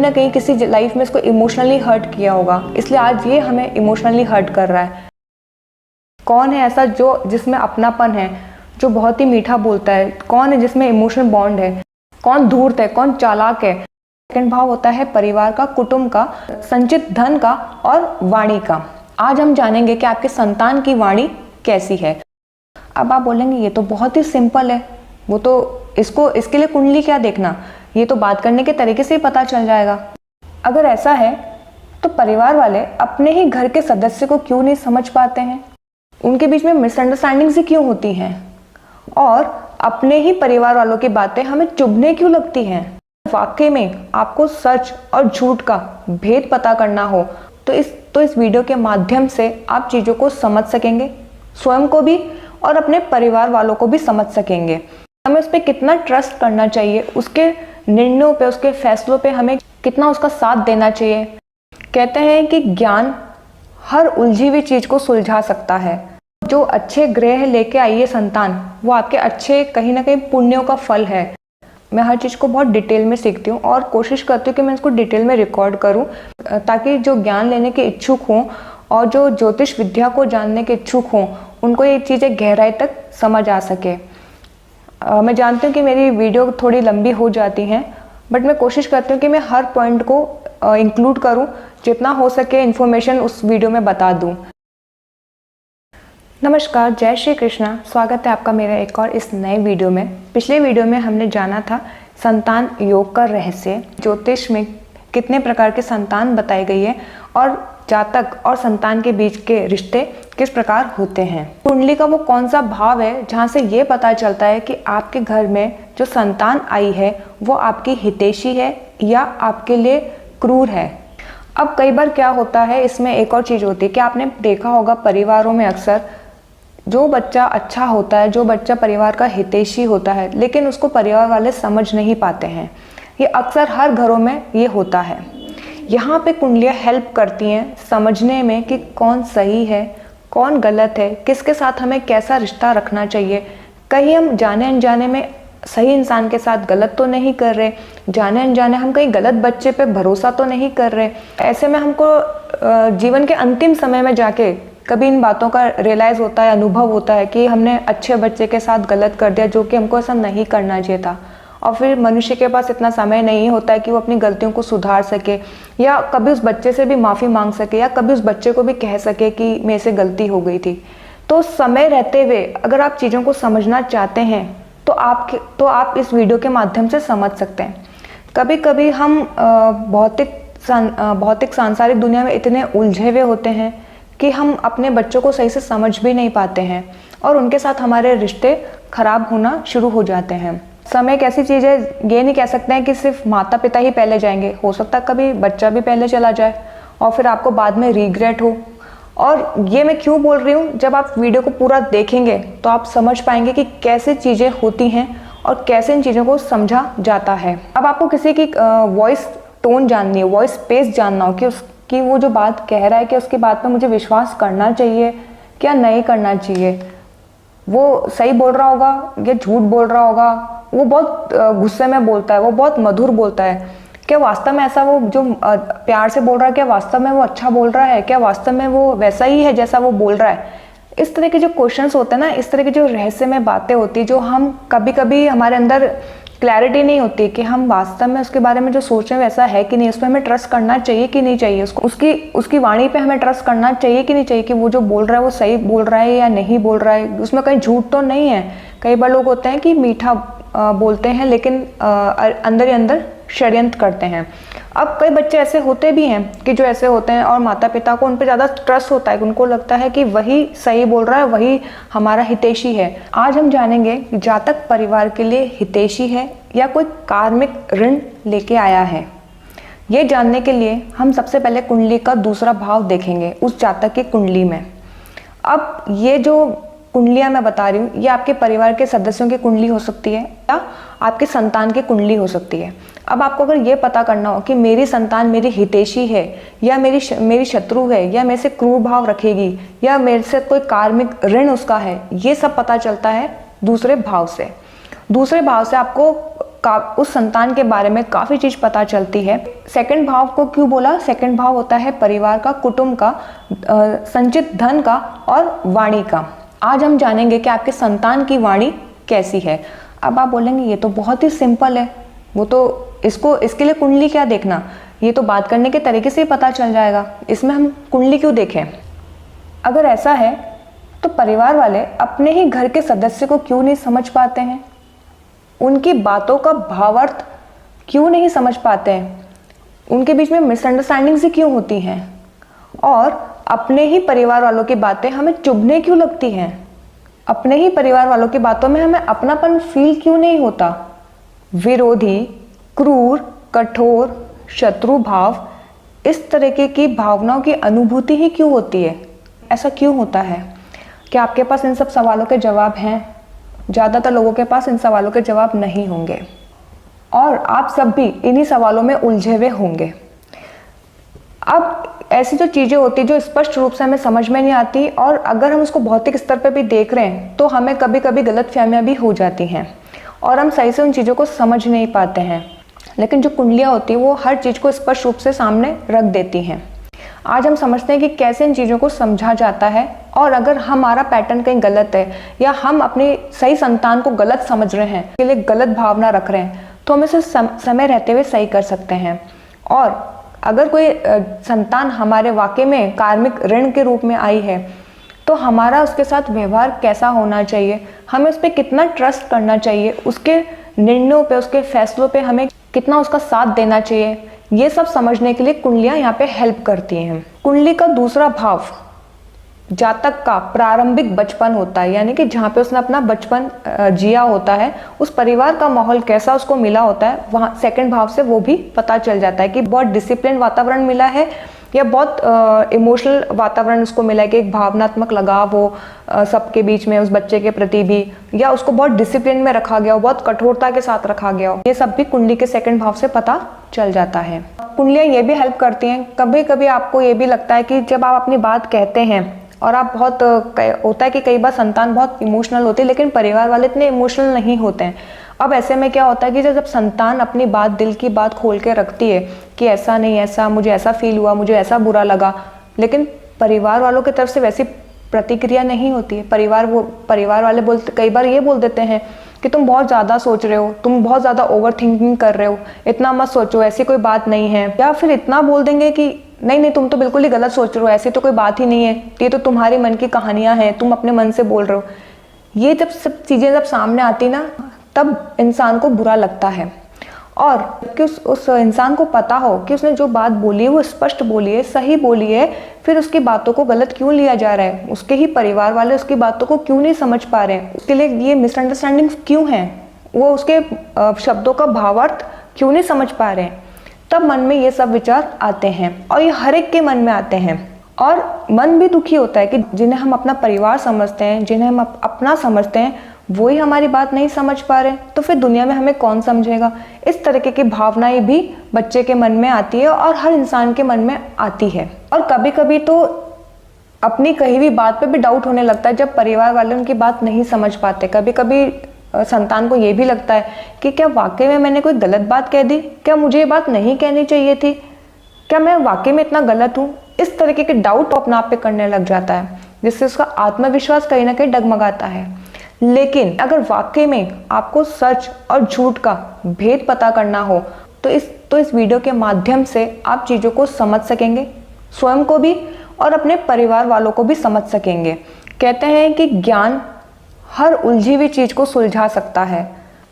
ना कहीं किसी लाइफ में इसको इमोशनली हर्ट किया होगा, इसलिए आज ये हमें इमोशनली हर्ट कर रहा है। कौन है ऐसा जो जिसमें अपनापन है, जो बहुत ही मीठा बोलता है? कौन है जिसमें इमोशनल बॉन्ड है? कौन धूर्त है, कौन चालाक है? सेकंड भाव होता है परिवार का, कुटुंब का, संचित धन का और वाणी का। आज हम जानेंगे कि आपके संतान की वाणी कैसी है। अब आप बोलेंगे ये तो बहुत ही सिंपल है, वो तो इसके लिए कुंडली क्या देखना, ये तो बात करने के तरीके से ही पता चल जाएगा। अगर ऐसा है तो परिवार वाले अपने ही घर के सदस्य को क्यों नहीं समझ पाते हैं? उनके बीच में मिसअंडरस्टैंडिंग ही क्यों होती हैं? और अपने ही परिवार वालों की बातें हमें चुभने क्यों लगती हैं? वाकई में आपको सच और झूठ का भेद पता करना हो तो इस वीडियो के माध्यम से आप चीज़ों को समझ सकेंगे, स्वयं को भी और अपने परिवार वालों को भी समझ सकेंगे। हमें उस पर कितना ट्रस्ट करना चाहिए, उसके निर्णयों पे, उसके फैसलों पे हमें कितना उसका साथ देना चाहिए। कहते हैं कि ज्ञान हर उलझी हुई चीज़ को सुलझा सकता है। जो अच्छे ग्रह लेके आई है संतान, वो आपके अच्छे कहीं ना कहीं पुण्यों का फल है। मैं हर चीज़ को बहुत डिटेल में सीखती हूँ और कोशिश करती हूँ कि मैं इसको डिटेल में रिकॉर्ड करूँ, ताकि जो ज्ञान लेने के इच्छुक हों और जो ज्योतिष विद्या को जानने के इच्छुक हों, उनको ये चीज़ें गहराई तक समझ आ सके। मैं जानती हूँ कि मेरी वीडियो थोड़ी लंबी हो जाती हैं, बट मैं कोशिश करती हूँ कि मैं हर पॉइंट को इंक्लूड करूँ, जितना हो सके इन्फॉर्मेशन उस वीडियो में बता दूँ। नमस्कार, जय श्री कृष्णा। स्वागत है आपका मेरा एक और इस नए वीडियो में। पिछले वीडियो में हमने जाना था संतान योग का रहस्य, ज्योतिष में कितने प्रकार के संतान बताई गई है और जातक और संतान के बीच के रिश्ते किस प्रकार होते हैं। कुंडली का वो कौन सा भाव है जहाँ से ये पता चलता है कि आपके घर में जो संतान आई है वो आपकी हितैषी है या आपके लिए क्रूर है। अब कई बार क्या होता है, इसमें एक और चीज़ होती है कि आपने देखा होगा परिवारों में अक्सर जो बच्चा अच्छा होता है, जो बच्चा परिवार का हितैषी होता है, लेकिन उसको परिवार वाले समझ नहीं पाते हैं। ये अक्सर हर घरों में ये होता है। यहाँ पे कुंडलियाँ हेल्प करती हैं समझने में कि कौन सही है, कौन गलत है, किसके साथ हमें कैसा रिश्ता रखना चाहिए। कहीं हम जाने अनजाने में सही इंसान के साथ गलत तो नहीं कर रहे, जाने अनजाने हम कहीं गलत बच्चे पे भरोसा तो नहीं कर रहे। ऐसे में हमको जीवन के अंतिम समय में जाके कभी इन बातों का रियलाइज़ होता है, अनुभव होता है कि हमने अच्छे बच्चे के साथ गलत कर दिया, जो कि हमको ऐसा नहीं करना चाहिए था। और फिर मनुष्य के पास इतना समय नहीं होता है कि वो अपनी गलतियों को सुधार सके, या कभी उस बच्चे से भी माफ़ी मांग सके, या कभी उस बच्चे को भी कह सके कि मेरे से गलती हो गई थी। तो समय रहते हुए अगर आप चीज़ों को समझना चाहते हैं तो आप इस वीडियो के माध्यम से समझ सकते हैं। कभी कभी हम भौतिक सांसारिक दुनिया में इतने उलझे हुए होते हैं कि हम अपने बच्चों को सही से समझ भी नहीं पाते हैं और उनके साथ हमारे रिश्ते खराब होना शुरू हो जाते हैं। समय एक ऐसी चीज़ है, ये नहीं कह सकते हैं कि सिर्फ माता पिता ही पहले जाएंगे, हो सकता है कभी बच्चा भी पहले चला जाए और फिर आपको बाद में रिग्रेट हो। और ये मैं क्यों बोल रही हूँ, जब आप वीडियो को पूरा देखेंगे तो आप समझ पाएंगे कि कैसे चीज़ें होती हैं और कैसे इन चीज़ों को समझा जाता है। अब आपको किसी की वॉइस टोन जाननी है, वॉइस पेस जानना हो कि वो जो बात कह रहा है कि उसकी बात पे मुझे विश्वास करना चाहिए क्या नहीं करना चाहिए, वो सही बोल रहा होगा या झूठ बोल रहा होगा, वो बहुत गुस्से में बोलता है, वो बहुत मधुर बोलता है, क्या वास्तव में ऐसा वो जो प्यार से बोल रहा है, क्या वास्तव में वो अच्छा बोल रहा है, क्या वास्तव में वो वैसा ही है जैसा वो बोल रहा है। इस तरह के जो क्वेश्चंस होते हैं ना, इस तरह की जो रहस्यमय बातें होती है, जो हम कभी कभी हमारे अंदर क्लैरिटी नहीं होती कि हम वास्तव में उसके बारे में जो सोच रहे हैं वैसा है कि नहीं, उस पर हमें ट्रस्ट करना चाहिए कि नहीं चाहिए, उसकी वाणी पे हमें ट्रस्ट करना चाहिए कि नहीं चाहिए, कि वो जो बोल रहा है वो सही बोल रहा है या नहीं बोल रहा है, उसमें कहीं झूठ तो नहीं है। कई बार लोग होते हैं कि मीठा बोलते हैं लेकिन अंदर ही अंदर षड्यंत्र करते हैं। अब कई बच्चे ऐसे होते भी हैं कि जो ऐसे होते हैं और माता पिता को उन पर ज़्यादा ट्रस्ट होता है, उनको लगता है कि वही सही बोल रहा है, वही हमारा हितैषी है। आज हम जानेंगे कि जातक परिवार के लिए हितैषी है या कोई कार्मिक ऋण लेके आया है। ये जानने के लिए हम सबसे पहले कुंडली का दूसरा भाव देखेंगे उस जातक की कुंडली में। अब ये जो कुंडलियाँ मैं बता रही हूँ, ये आपके परिवार के सदस्यों की कुंडली हो सकती है या आपके संतान की कुंडली हो सकती है। अब आपको अगर ये पता करना हो कि मेरी संतान मेरी हितैषी है या मेरी शत्रु है, या मेरे से क्रूर भाव रखेगी, या मेरे से कोई कार्मिक ऋण उसका है, ये सब पता चलता है दूसरे भाव से। दूसरे भाव से आपको उस संतान के बारे में काफ़ी चीज़ पता चलती है। सेकंड भाव को क्यों बोला? सेकंड भाव होता है परिवार का, कुटुंब का, संचित धन का और वाणी का। आज हम जानेंगे कि आपके संतान की वाणी कैसी है। अब आप बोलेंगे ये तो बहुत ही सिंपल है, वो तो इसके लिए कुंडली क्या देखना, ये तो बात करने के तरीके से ही पता चल जाएगा, इसमें हम कुंडली क्यों देखें? अगर ऐसा है तो परिवार वाले अपने ही घर के सदस्य को क्यों नहीं समझ पाते हैं? उनकी बातों का भावार्थ क्यों नहीं समझ पाते हैं? उनके बीच में मिसअंडरस्टैंडिंग्स ही क्यों होती हैं? और अपने ही परिवार वालों की बातें हमें चुभने क्यों लगती हैं? अपने ही परिवार वालों की बातों में हमें अपनापन फील क्यों नहीं होता? विरोधी, क्रूर, कठोर, शत्रु भाव, इस तरीके की भावनाओं की अनुभूति ही क्यों होती है? ऐसा क्यों होता है? क्या आपके पास इन सब सवालों के जवाब हैं? ज़्यादातर लोगों के पास इन सवालों के जवाब नहीं होंगे और आप सब भी इन्हीं सवालों में उलझे हुए होंगे। अब ऐसी जो चीज़ें होती जो स्पष्ट रूप से हमें समझ में नहीं आती और अगर हम उसको भौतिक स्तर पर भी देख रहे हैं तो हमें कभी कभी गलतफहमियां भी हो जाती हैं और हम सही से उन चीज़ों को समझ नहीं पाते हैं। लेकिन जो कुंडलियाँ होती हैं वो हर चीज़ को स्पष्ट रूप से सामने रख देती हैं। आज हम समझते हैं कि कैसे इन चीज़ों को समझा जाता है और अगर हमारा पैटर्न कहीं गलत है या हम अपनी सही संतान को गलत समझ रहे हैं, के लिए गलत भावना रख रहे हैं, तो हम इसे समय रहते हुए सही कर सकते हैं। और अगर कोई संतान हमारे वाकई में कार्मिक ऋण के रूप में आई है तो हमारा उसके साथ व्यवहार कैसा होना चाहिए, हमें उस पर कितना ट्रस्ट करना चाहिए, उसके निर्णयों पे, उसके फैसलों पे हमें कितना उसका साथ देना चाहिए, ये सब समझने के लिए कुंडलियाँ यहाँ पे हेल्प करती हैं। कुंडली का दूसरा भाव जातक का प्रारंभिक बचपन होता है, यानी कि जहाँ पे उसने अपना बचपन जिया होता है, उस परिवार का माहौल कैसा उसको मिला होता है, वहाँ सेकंड भाव से वो भी पता चल जाता है कि बहुत डिसिप्लिन वातावरण मिला है या बहुत इमोशनल वातावरण उसको मिला है कि एक भावनात्मक लगाव हो सबके बीच में उस बच्चे के प्रति भी, या उसको बहुत डिसिप्लिन में रखा गया हो, बहुत कठोरता के साथ रखा गया हो। ये सब भी कुंडली के सेकंड भाव से पता चल जाता है। कुंडलियाँ ये भी हेल्प करती हैं, कभी कभी आपको ये भी लगता है कि जब आप अपनी बात कहते हैं और आप बहुत होता है कि कई बार संतान बहुत इमोशनल होती है लेकिन परिवार वाले इतने इमोशनल नहीं होते हैं। अब ऐसे में क्या होता है कि जब संतान अपनी बात, दिल की बात खोल के रखती है कि ऐसा नहीं, ऐसा मुझे ऐसा फील हुआ, मुझे ऐसा बुरा लगा, लेकिन परिवार वालों की तरफ से वैसी प्रतिक्रिया नहीं होती है। परिवार वाले कई बार ये बोल देते हैं कि तुम बहुत ज़्यादा सोच रहे हो, तुम बहुत ज़्यादा ओवर थिंकिंग कर रहे हो, इतना मत सोचो, ऐसी कोई बात नहीं है। या फिर इतना बोल देंगे कि नहीं तुम तो बिल्कुल ही गलत सोच रहे हो, ऐसी तो कोई बात ही नहीं है, ये तो तुम्हारी मन की कहानियां हैं, तुम अपने मन से बोल रहे हो। ये जब सब चीज़ें जब सामने आती ना, तब इंसान को बुरा लगता है। और कि उस इंसान को पता हो कि उसने जो बात बोली है वो स्पष्ट बोली है, सही बोली है, फिर उसकी बातों को गलत क्यों लिया जा रहा है, उसके ही परिवार वाले उसकी बातों को क्यों नहीं समझ पा रहे हैं, उसके लिए ये मिसअंडरस्टैंडिंग क्यों है, वो उसके शब्दों का भावार्थ क्यों नहीं समझ पा रहे हैं, तब मन में ये सब विचार आते हैं और ये हर एक के मन में आते हैं। और मन भी दुखी होता है कि जिन्हें हम अपना परिवार समझते हैं, जिन्हें हम अपना समझते हैं, वो ही हमारी बात नहीं समझ पा रहे, तो फिर दुनिया में हमें कौन समझेगा। इस तरीके की भावनाएं भी बच्चे के मन में आती है और हर इंसान के मन में आती है। और कभी कभी तो अपनी कही हुई बात पे भी डाउट होने लगता है जब परिवार वाले उनकी बात नहीं समझ पाते। कभी कभी संतान को ये भी लगता है कि क्या वाकई में मैंने कोई गलत बात कह दी, क्या मुझे ये बात नहीं कहनी चाहिए थी, क्या मैं वाकई में इतना गलत हूँ। इस तरीके के डाउट अपने आप पे करने लग जाता है, जिससे उसका आत्मविश्वास कहीं ना कहीं डगमगाता है। लेकिन अगर वाकई में आपको सच और झूठ का भेद पता करना हो तो इस वीडियो के माध्यम से आप चीज़ों को समझ सकेंगे, स्वयं को भी और अपने परिवार वालों को भी समझ सकेंगे। कहते हैं कि ज्ञान हर उलझी हुई चीज़ को सुलझा सकता है।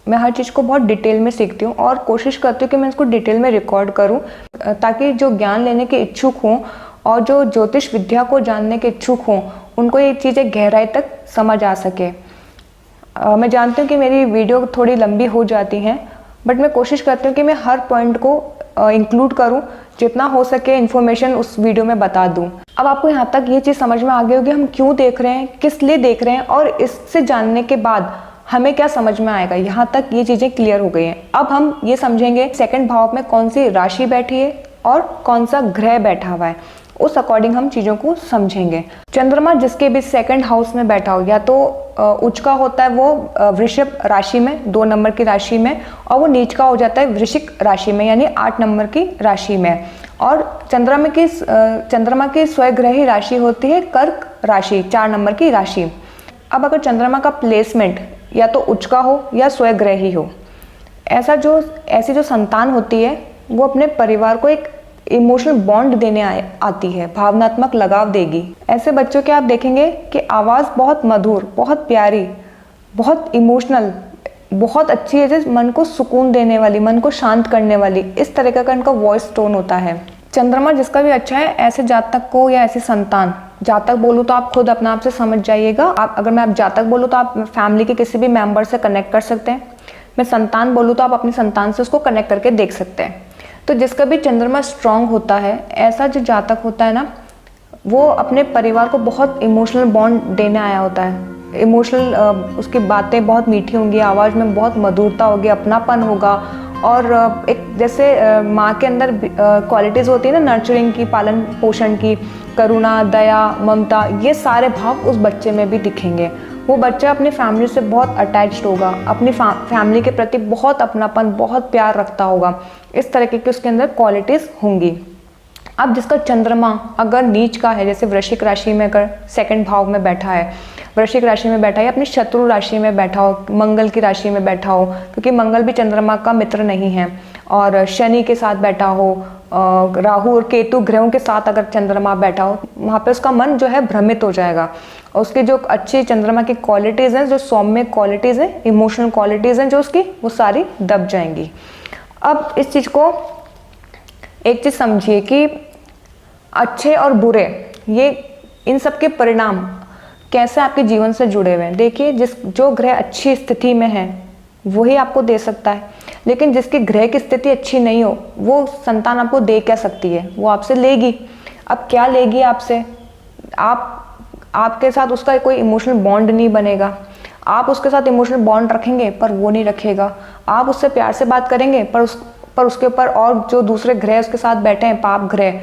मैं हर चीज़ को बहुत डिटेल में सीखती हूँ और कोशिश करती हूँ कि मैं इसको डिटेल में रिकॉर्ड करूँ, ताकि जो ज्ञान लेने के इच्छुक हों और जो ज्योतिष विद्या को जानने के इच्छुक हों उनको ये चीज़ें गहराई तक समझ आ सके। मैं जानती हूँ कि मेरी वीडियो थोड़ी लंबी हो जाती हैं, बट मैं कोशिश करती हूँ कि मैं हर पॉइंट को इंक्लूड करूँ, जितना हो सके इन्फॉर्मेशन उस वीडियो में बता दूँ। अब आपको यहाँ तक ये चीज़ समझ में आ गई होगी हम क्यों देख रहे हैं, किस लिए देख रहे हैं, और इससे जानने के बाद हमें क्या समझ में आएगा। यहाँ तक ये चीज़ें क्लियर हो गई हैं। अब हम ये समझेंगे सेकंड भाव में कौन सी राशि बैठी है और कौन सा ग्रह बैठा हुआ है, उस अकॉर्डिंग हम चीज़ों को समझेंगे। चंद्रमा जिसके भी सेकंड हाउस में बैठा हो, या तो उच्च का होता है वो वृषभ राशि में 2 नंबर की राशि में, और वो नीच का हो जाता है वृश्चिक राशि में यानी 8 नंबर की राशि में। और चंद्रमा की स्वग्रही राशि होती है कर्क राशि 4 नंबर की राशि। अब अगर चंद्रमा का प्लेसमेंट या तो उच्च का हो या स्वग्रही हो, ऐसी जो संतान होती है वो अपने परिवार को एक इमोशनल बॉन्ड देने आती है, भावनात्मक लगाव देगी। ऐसे बच्चों के आप देखेंगे कि आवाज़ बहुत मधुर, बहुत प्यारी, बहुत इमोशनल, बहुत अच्छी है, जिस मन को सुकून देने वाली, मन को शांत करने वाली, इस तरह का इनका वॉइस टोन होता है। चंद्रमा जिसका भी अच्छा है, ऐसे जातक को या ऐसी संतान, जातक बोलूँ तो आप खुद अपने आप से समझ जाइएगा। अगर मैं जातक बोलूँ तो आप फैमिली के किसी भी मेंबर से कनेक्ट कर सकते हैं। मैं संतान बोलूँ तो आप अपनी संतान से उसको कनेक्ट करके देख सकते हैं। तो जिसका भी चंद्रमा स्ट्रांग होता है, ऐसा जो जातक होता है ना, वो अपने परिवार को बहुत इमोशनल बॉन्ड देने आया होता है। इमोशनल उसकी बातें बहुत मीठी होंगी, आवाज़ में बहुत मधुरता होगी, अपनापन होगा, और एक जैसे माँ के अंदर क्वालिटीज़ होती है ना, नर्चरिंग की, पालन पोषण की, करुणा, दया, ममता, ये सारे भाव उस बच्चे में भी दिखेंगे। वो बच्चा अपनी फैमिली से बहुत अटैच्ड होगा, अपनी फैमिली के प्रति बहुत अपनापन, बहुत प्यार रखता होगा। इस तरीके की उसके अंदर क्वालिटीज़ होंगी। अब जिसका चंद्रमा अगर नीच का है, जैसे वृश्चिक राशि में अगर सेकंड भाव में बैठा है, वृश्चिक राशि में बैठा है, अपनी शत्रु राशि में बैठा हो, मंगल की राशि में बैठा हो, क्योंकि मंगल भी चंद्रमा का मित्र नहीं है, और शनि के साथ बैठा हो, राहु और केतु ग्रहों के साथ अगर चंद्रमा बैठा हो, वहाँ पे उसका मन जो है भ्रमित हो जाएगा। और उसकी जो अच्छी चंद्रमा की क्वालिटीज़ हैं, जो सौम्य क्वालिटीज़ हैं, इमोशनल क्वालिटीज़ हैं जो उसकी, वो सारी दब जाएंगी। अब इस चीज़ को एक चीज़ समझिए कि अच्छे और बुरे, ये इन सब के परिणाम कैसे आपके जीवन से जुड़े हुए हैं। देखिए, जो ग्रह अच्छी स्थिति में है वही आपको दे सकता है, लेकिन जिसकी ग्रह की स्थिति अच्छी नहीं हो, वो संतान आपको दे क्या सकती है, वो आपसे लेगी। अब क्या लेगी आपसे? आपके साथ उसका कोई इमोशनल बॉन्ड नहीं बनेगा। आप उसके साथ इमोशनल बॉन्ड रखेंगे पर वो नहीं रखेगा। आप उससे प्यार से बात करेंगे पर उसके ऊपर और जो दूसरे ग्रह उसके साथ बैठे हैं, पाप ग्रह,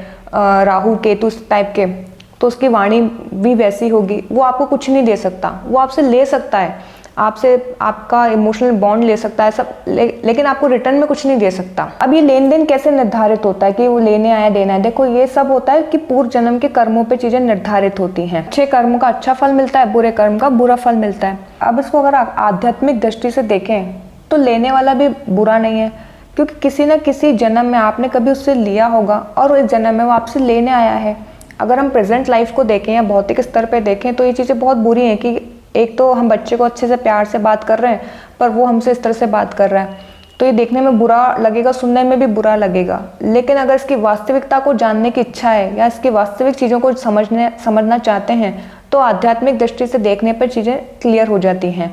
राहु केतु टाइप के, तो उसकी वाणी भी वैसी होगी। वो आपको कुछ नहीं दे सकता, वो आपसे ले सकता है, आपसे आपका इमोशनल बॉन्ड ले सकता है सब, लेकिन आपको रिटर्न में कुछ नहीं दे सकता। अब ये लेन देन कैसे निर्धारित होता है कि वो लेने आया देना है? देखो, ये सब होता है कि पूर्व जन्म के कर्मों पे चीजें निर्धारित होती हैं। अच्छे कर्म का अच्छा फल मिलता है, बुरे कर्म का बुरा फल मिलता है। अब इसको अगर आध्यात्मिक दृष्टि से देखें तो लेने वाला भी बुरा नहीं है, क्योंकि किसी न किसी जन्म में आपने कभी उससे लिया होगा और इस जन्म में वो आपसे लेने आया है। अगर हम प्रेजेंट लाइफ को देखें या भौतिक स्तर पे देखें तो ये चीज़ें बहुत बुरी हैं कि एक तो हम बच्चे को अच्छे से प्यार से बात कर रहे हैं पर वो हमसे इस तरह से बात कर रहा है, तो ये देखने में बुरा लगेगा, सुनने में भी बुरा लगेगा। लेकिन अगर इसकी वास्तविकता को जानने की इच्छा है या इसकी वास्तविक चीज़ों को समझना चाहते हैं तो आध्यात्मिक दृष्टि से देखने पर चीज़ें क्लियर हो जाती हैं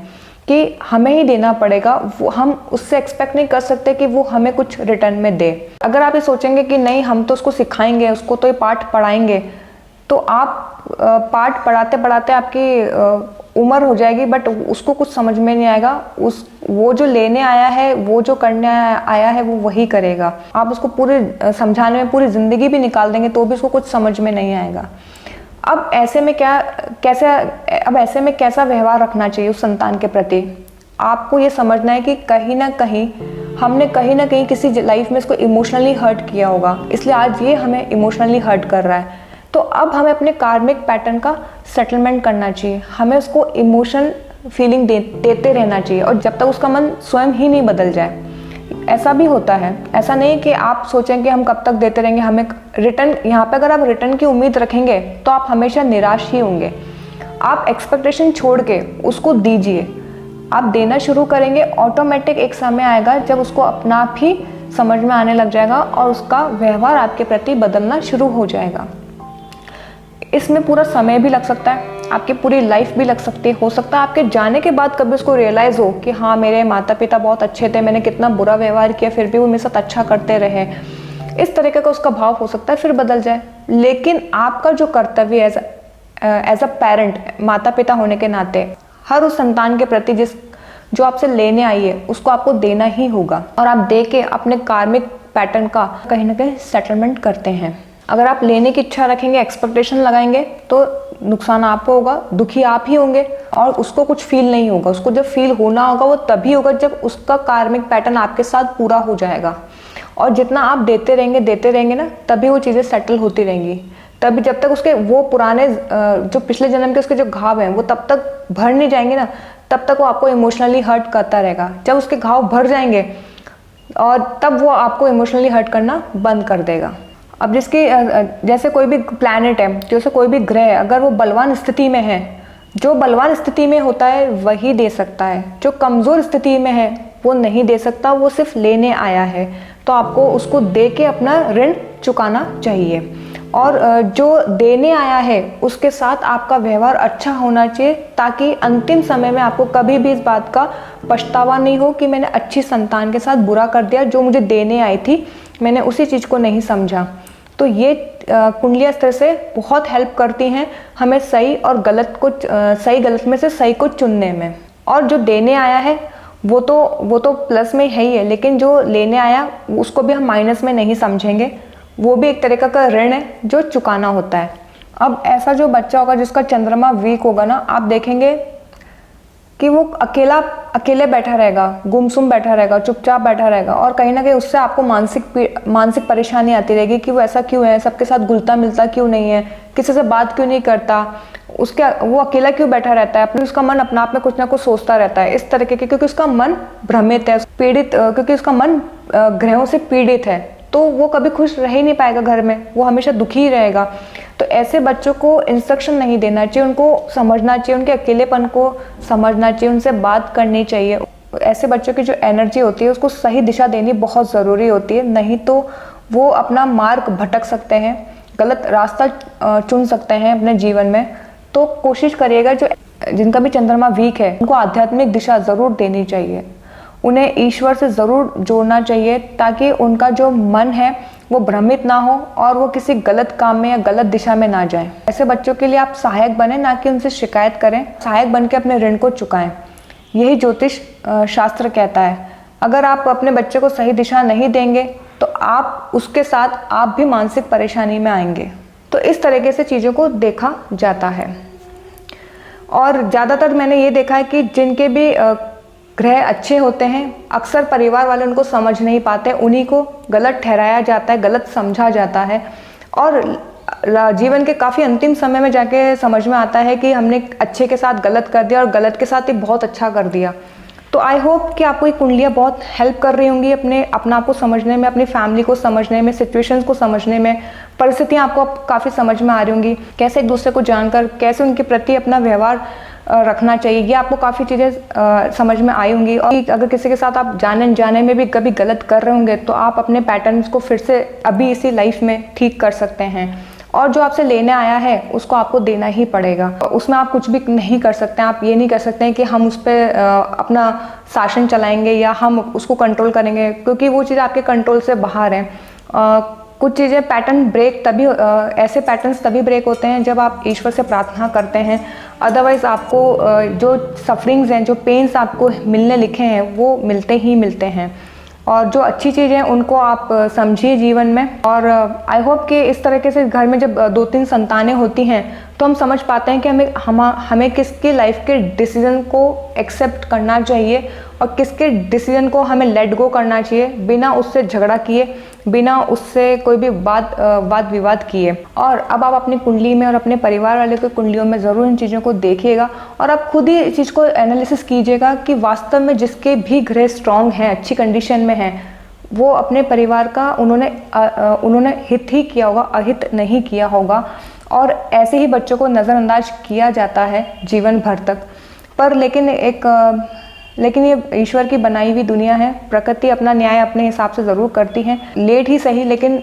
कि हमें ही देना पड़ेगा। वो हम उससे एक्सपेक्ट नहीं कर सकते कि वो हमें कुछ रिटर्न में दे। अगर आप ये सोचेंगे कि नहीं, हम तो उसको सिखाएंगे, उसको तो ये पाठ पढ़ाएंगे, तो आप पाठ पढ़ाते पढ़ाते आपकी उम्र हो जाएगी बट उसको कुछ समझ में नहीं आएगा। वो जो लेने आया है, वो जो करने आया है, वो वही करेगा। आप उसको पूरे समझाने में पूरी ज़िंदगी भी निकाल देंगे तो भी उसको कुछ समझ में नहीं आएगा। अब ऐसे में कैसा व्यवहार रखना चाहिए उस संतान के प्रति? आपको ये समझना है कि कहीं ना कहीं हमने किसी लाइफ में इसको इमोशनली हर्ट किया होगा, इसलिए आज ये हमें इमोशनली हर्ट कर रहा है। तो अब हमें अपने कार्मिक पैटर्न का सेटलमेंट करना चाहिए। हमें उसको इमोशनल फीलिंग देते रहना चाहिए, और जब तक उसका मन स्वयं ही नहीं बदल जाए। ऐसा भी होता है, ऐसा नहीं कि आप सोचें कि हम कब तक देते रहेंगे, हमें रिटर्न, यहाँ पे अगर आप रिटर्न की उम्मीद रखेंगे तो आप हमेशा निराश ही होंगे। आप एक्सपेक्टेशन छोड़ के उसको दीजिए, आप देना शुरू करेंगे, ऑटोमेटिक एक समय आएगा जब उसको अपना आप ही समझ में आने लग जाएगा और उसका व्यवहार आपके प्रति बदलना शुरू हो जाएगा। इसमें पूरा समय भी लग सकता है, आपकी पूरी लाइफ भी लग सकती है। हो सकता है आपके जाने के बाद कभी उसको रियलाइज़ हो कि हाँ, मेरे माता पिता बहुत अच्छे थे, मैंने कितना बुरा व्यवहार किया फिर भी वो मेरे साथ अच्छा करते रहे। इस तरीके का उसका भाव हो सकता है, फिर बदल जाए। लेकिन आपका जो कर्तव्य एज अ पेरेंट, माता पिता होने के नाते, हर उस संतान के प्रति जो आपसे लेने आई है उसको आपको देना ही होगा, और आप दे के अपने कार्मिक पैटर्न का कहीं ना कहीं सेटलमेंट करते हैं। अगर आप लेने की इच्छा रखेंगे, एक्सपेक्टेशन लगाएंगे, तो नुकसान आपको होगा, दुखी आप ही होंगे और उसको कुछ फील नहीं होगा। उसको जब फील होना होगा वो तभी होगा जब उसका कार्मिक पैटर्न आपके साथ पूरा हो जाएगा। और जितना आप देते रहेंगे ना, तभी वो चीज़ें सेटल होती रहेंगी। तभी जब तक उसके वो पुराने जो पिछले जन्म के उसके जो घाव हैं वो तब तक भर नहीं जाएंगे ना, तब तक वो आपको इमोशनली हर्ट करता रहेगा। जब उसके घाव भर जाएंगे और तब वो आपको इमोशनली हर्ट करना बंद कर देगा। अब जिसकी जैसे कोई भी प्लैनेट है, जैसे कोई भी ग्रह, अगर वो बलवान स्थिति में है, जो बलवान स्थिति में होता है वही दे सकता है, जो कमज़ोर स्थिति में है वो नहीं दे सकता, वो सिर्फ लेने आया है। तो आपको उसको दे के अपना ऋण चुकाना चाहिए। और जो देने आया है उसके साथ आपका व्यवहार अच्छा होना चाहिए, ताकि अंतिम समय में आपको कभी भी इस बात का पछतावा नहीं हो कि मैंने अच्छी संतान के साथ बुरा कर दिया, जो मुझे देने आई थी मैंने उसी चीज़ को नहीं समझा। तो ये कुंडलियाँ इस तरह से बहुत हेल्प करती हैं हमें सही और गलत को सही गलत में से सही को चुनने में। और जो देने आया है वो तो प्लस में है ही है, लेकिन जो लेने आया उसको भी हम माइनस में नहीं समझेंगे। वो भी एक तरीका का ऋण है जो चुकाना होता है। अब ऐसा जो बच्चा होगा जिसका चंद्रमा वीक होगा ना, आप देखेंगे कि वो अकेले बैठा रहेगा, गुमसुम बैठा रहेगा, चुपचाप बैठा रहेगा, और कहीं ना कहीं उससे आपको मानसिक परेशानी आती रहेगी कि वो ऐसा क्यों है, सबके साथ घुलता मिलता क्यों नहीं है, किसी से बात क्यों नहीं करता, वो अकेला क्यों बैठा रहता है, उसका मन अपने आप में कुछ ना कुछ सोचता रहता है इस तरीके के, क्योंकि उसका मन भ्रमित है, क्योंकि उसका मन ग्रहों से पीड़ित है। तो वो कभी खुश रह ही नहीं पाएगा घर में, वो हमेशा दुखी ही रहेगा। तो ऐसे बच्चों को इंस्ट्रक्शन नहीं देना चाहिए, उनको समझना चाहिए, उनके अकेलेपन को समझना चाहिए, उनसे बात करनी चाहिए। ऐसे बच्चों की जो एनर्जी होती है उसको सही दिशा देनी बहुत ज़रूरी होती है, नहीं तो वो अपना मार्ग भटक सकते हैं, गलत रास्ता चुन सकते हैं अपने जीवन में। तो कोशिश करिएगा जिनका भी चंद्रमा वीक है उनको आध्यात्मिक दिशा ज़रूर देनी चाहिए, उन्हें ईश्वर से ज़रूर जोड़ना चाहिए, ताकि उनका जो मन है वो भ्रमित ना हो और वो किसी गलत काम में या गलत दिशा में ना जाए। ऐसे बच्चों के लिए आप सहायक बने, ना कि उनसे शिकायत करें। सहायक बन के अपने ऋण को चुकाएं, यही ज्योतिष शास्त्र कहता है। अगर आप अपने बच्चे को सही दिशा नहीं देंगे तो उसके साथ आप भी मानसिक परेशानी में आएंगे। तो इस तरीके से चीज़ों को देखा जाता है। और ज़्यादातर मैंने ये देखा है कि जिनके भी ग्रह अच्छे होते हैं, अक्सर परिवार वाले उनको समझ नहीं पाते, उन्हीं को गलत ठहराया जाता है, गलत समझा जाता है, और जीवन के काफ़ी अंतिम समय में जाके समझ में आता है कि हमने अच्छे के साथ गलत कर दिया और गलत के साथ ही बहुत अच्छा कर दिया। तो आई होप कि आपको ये कुंडलियाँ बहुत हेल्प कर रही होंगी अपना आप को समझने में, अपनी फैमिली को समझने में, सिचुएशंस को समझने में, परिस्थितियाँ आपको काफ़ी समझ में आ रही होंगी, कैसे एक दूसरे को जानकर कैसे उनके प्रति अपना व्यवहार रखना चाहिए, ये आपको काफ़ी चीज़ें समझ में आई होंगी। और अगर किसी के साथ आप जाने में भी कभी गलत कर रहे होंगे तो आप अपने पैटर्न्स को फिर से अभी इसी लाइफ में ठीक कर सकते हैं। और जो आपसे लेने आया है उसको आपको देना ही पड़ेगा, उसमें आप कुछ भी नहीं कर सकते हैं। आप ये नहीं कर सकते हैं कि हम उस पर अपना शासन चलाएंगे या हम उसको कंट्रोल करेंगे, क्योंकि वो चीज़ आपके कंट्रोल से बाहर है। कुछ चीज़ें ऐसे पैटर्न्स तभी ब्रेक होते हैं जब आप ईश्वर से प्रार्थना करते हैं। अदरवाइज़ आपको जो सफरिंग्स हैं, जो पेन्स आपको मिलने लिखे हैं वो मिलते ही मिलते हैं। और जो अच्छी चीज़ें हैं उनको आप समझिए जीवन में। और आई होप कि इस तरीके से घर में जब 2-3 संतानें होती हैं तो हम समझ पाते हैं कि हमें किसकी लाइफ के डिसीजन को एक्सेप्ट करना चाहिए और किसके डिसीजन को हमें लेट गो करना चाहिए, बिना उससे झगड़ा किए, बिना उससे कोई भी वाद विवाद किए। और अब आप अपनी कुंडली में और अपने परिवार वाले की कुंडलियों में ज़रूर इन चीज़ों को देखिएगा और आप खुद ही इस चीज़ को एनालिसिस कीजिएगा कि वास्तव में जिसके भी ग्रह स्ट्रॉन्ग हैं, अच्छी कंडीशन में हैं, वो अपने परिवार का उन्होंने हित ही किया होगा, अहित नहीं किया होगा। और ऐसे ही बच्चों को नज़रअंदाज किया जाता है जीवन भर तक। पर लेकिन ये ईश्वर की बनाई हुई दुनिया है, प्रकृति अपना न्याय अपने हिसाब से ज़रूर करती है, लेट ही सही, लेकिन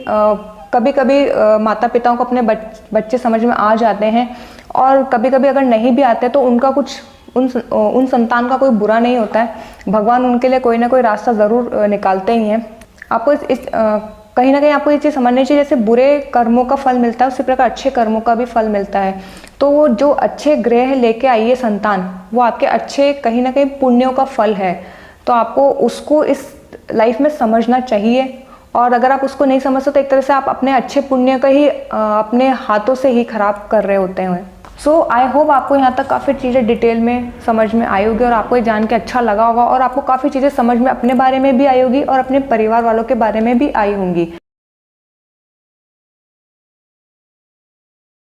कभी कभी माता पिताओं को अपने बच्चे समझ में आ जाते हैं। और कभी कभी अगर नहीं भी आते तो उनका कुछ उन संतान का कोई बुरा नहीं होता है, भगवान उनके लिए कोई ना कोई रास्ता ज़रूर निकालते ही हैं। आपको कहीं ना कहीं आपको ये चीज़ समझनी चाहिए, जैसे बुरे कर्मों का फल मिलता है उसी प्रकार अच्छे कर्मों का भी फल मिलता है। तो वो जो अच्छे ग्रह लेके आई है संतान, वो आपके अच्छे कहीं ना कहीं पुण्यों का फल है। तो आपको उसको इस लाइफ में समझना चाहिए और अगर आप उसको नहीं समझते तो एक तरह से आप अपने अच्छे पुण्य का ही अपने हाथों से ही खराब कर रहे होते हैं। सो आई होप आपको यहाँ तक काफ़ी चीज़ें डिटेल में समझ में आई होगी और आपको ये जान के अच्छा लगा होगा और आपको काफ़ी चीज़ें समझ में अपने बारे में भी आई होगी और अपने परिवार वालों के बारे में भी आई होंगी।